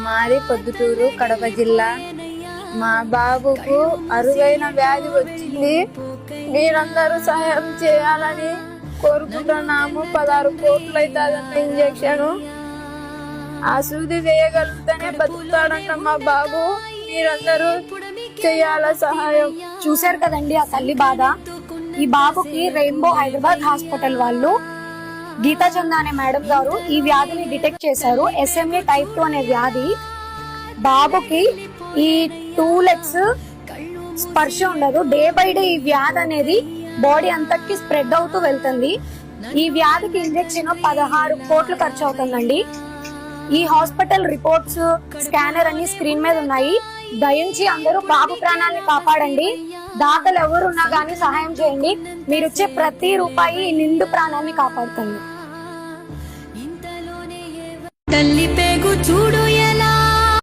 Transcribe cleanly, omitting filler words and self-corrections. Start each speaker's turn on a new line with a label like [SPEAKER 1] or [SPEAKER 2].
[SPEAKER 1] మాది పొద్దుటూరు కడప జిల్లా. మా బాబుకు అరువైన వ్యాధి వచ్చింది. మీరందరూ సహాయం చేయాలని కోరుకుంటున్నాము. 16 కోట్లు అవుతుందన్న ఇంజక్షన్. ఆ సూది వేయగలిగితేనే బతుకుతాడంట మా బాబు. మీరందరూ చేయాల సహాయం.
[SPEAKER 2] చూశారు కదండి ఆ తల్లి బాధ. ఈ బాబుకి రెయిన్బో హైదరాబాద్ హాస్పిటల్ వాళ్ళు గీతా చందా అనే మేడం గారు ఈ వ్యాధిని డిటెక్ట్ చేశారు. SMA type 2 అనే వ్యాధి. బాబుకి ఈ 2 legs స్పర్శ ఉండదు. డే బై డే ఈ వ్యాధి అనేది బాడీ అంతటికి స్ప్రెడ్ అవుతూ వెళ్తుంది. ఈ వ్యాధికి ఇంజెక్షన్ 16 కోట్లు ఖర్చు అవుతుందండి. ఈ హాస్పిటల్ రిపోర్ట్స్, స్కానర్ అన్ని స్క్రీన్ మీద ఉన్నాయి. దయించి అందరూ బాబు ప్రాణాన్ని కాపాడండి. దాతలు ఎవరున్నా గానీ సహాయం చేయండి. మీరిచ్చే ప్రతి రూపాయి నిండు ప్రాణాన్ని కాపాడుతుంది.